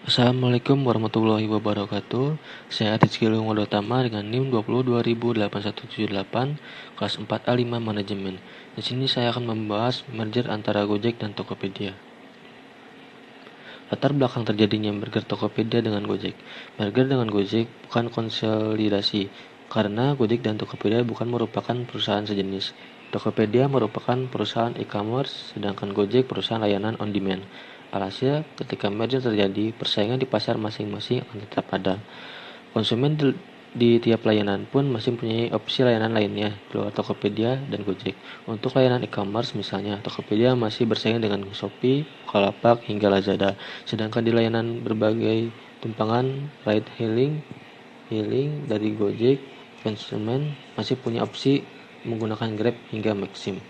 Assalamualaikum warahmatullahi wabarakatuh. Saya Rizky Lungodotama dengan NIM 20208178 kelas 4A5 Manajemen. Di sini saya akan membahas merger antara Gojek dan Tokopedia. Latar belakang terjadinya merger Tokopedia dengan Gojek. Merger dengan Gojek bukan konsolidasi, karena Gojek dan Tokopedia bukan merupakan perusahaan sejenis. Tokopedia merupakan perusahaan e-commerce, sedangkan Gojek perusahaan layanan on-demand. Alhasil, ketika merger terjadi, persaingan di pasar masing-masing akan tetap ada. Konsumen di tiap layanan pun masih mempunyai opsi layanan lainnya di luar Tokopedia dan Gojek. Untuk layanan e-commerce misalnya, Tokopedia masih bersaing dengan Shopee, Bukalapak, hingga Lazada. Sedangkan di layanan berbagai tumpangan ride hailing dari Gojek, konsumen masih punya opsi menggunakan Grab hingga Maxim.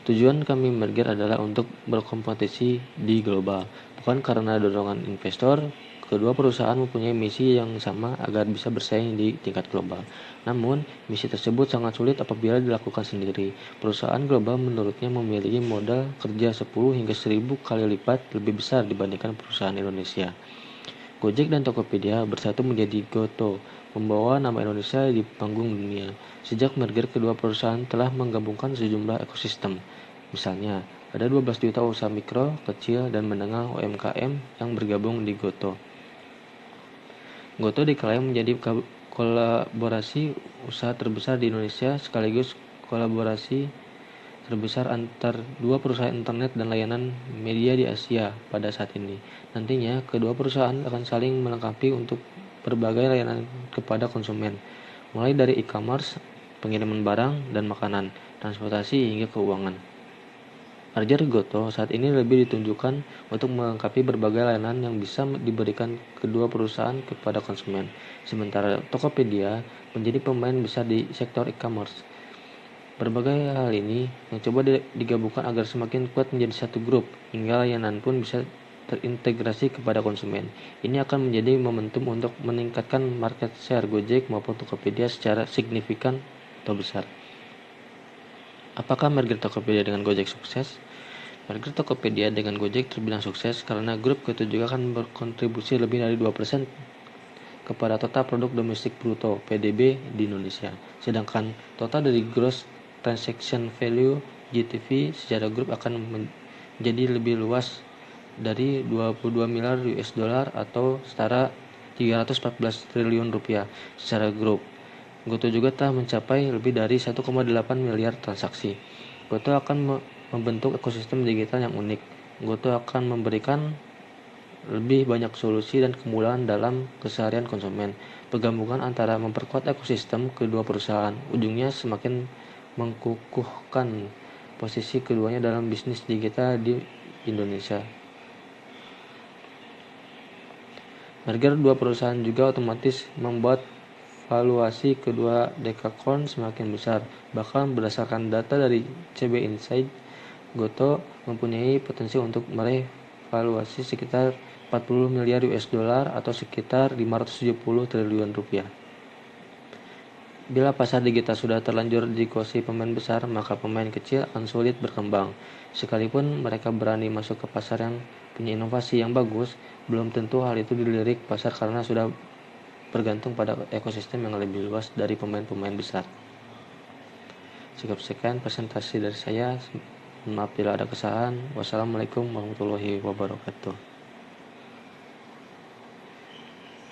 Tujuan kami merger adalah untuk berkompetisi di global, bukan karena dorongan investor. Kedua perusahaan mempunyai misi yang sama agar bisa bersaing di tingkat global. Namun, misi tersebut sangat sulit apabila dilakukan sendiri. Perusahaan global menurutnya memiliki modal kerja 10 hingga 1000 kali lipat lebih besar dibandingkan perusahaan Indonesia. Gojek dan Tokopedia bersatu menjadi Goto, membawa nama Indonesia di panggung dunia. Sejak merger, kedua perusahaan telah menggabungkan sejumlah ekosistem. Misalnya, ada 12 juta usaha mikro, kecil, dan menengah UMKM yang bergabung di Goto. Goto diklaim menjadi kolaborasi usaha terbesar di Indonesia sekaligus kolaborasi terbesar antar dua perusahaan internet dan layanan media di Asia pada saat ini. Nantinya, kedua perusahaan akan saling melengkapi untuk berbagai layanan kepada konsumen, mulai dari e-commerce, pengiriman barang dan makanan, transportasi hingga keuangan. Merger Goto saat ini lebih ditunjukkan untuk melengkapi berbagai layanan yang bisa diberikan kedua perusahaan kepada konsumen, sementara Tokopedia menjadi pemain besar di sektor e-commerce. Berbagai hal ini yang coba digabungkan agar semakin kuat menjadi satu grup, hingga layanan pun bisa terintegrasi kepada konsumen. Ini akan menjadi momentum untuk meningkatkan market share Gojek maupun Tokopedia secara signifikan atau besar. Apakah merger Tokopedia dengan Gojek sukses? Merger Tokopedia dengan Gojek terbilang sukses karena grup ketujuh akan berkontribusi lebih dari 2% kepada total produk domestik bruto (PDB) di Indonesia. Sedangkan total dari gross transaction value (GTV) secara grup akan menjadi lebih luas dari 22 miliar US dollar atau setara 314 triliun rupiah secara grup. Goto juga telah mencapai lebih dari 1,8 miliar transaksi. Goto akan membentuk ekosistem digital yang unik. Goto akan memberikan lebih banyak solusi dan kemudahan dalam keseharian konsumen. Penggabungan antara memperkuat ekosistem kedua perusahaan, ujungnya semakin mengukuhkan posisi keduanya dalam bisnis digital di Indonesia. Merger dua perusahaan juga otomatis membuat valuasi kedua dekakorn semakin besar. Bahkan berdasarkan data dari CB Insight, Goto mempunyai potensi untuk meraih valuasi sekitar 40 miliar US dollar atau sekitar 570 triliun rupiah. Bila pasar digital sudah terlanjur dikuasai pemain besar, maka pemain kecil akan sulit berkembang. Sekalipun mereka berani masuk ke pasar yang punya inovasi yang bagus, belum tentu hal itu dilirik pasar karena sudah bergantung pada ekosistem yang lebih luas dari pemain-pemain besar. Cukup sekian presentasi dari saya. Maaf bila ada kesalahan. Wassalamualaikum warahmatullahi wabarakatuh.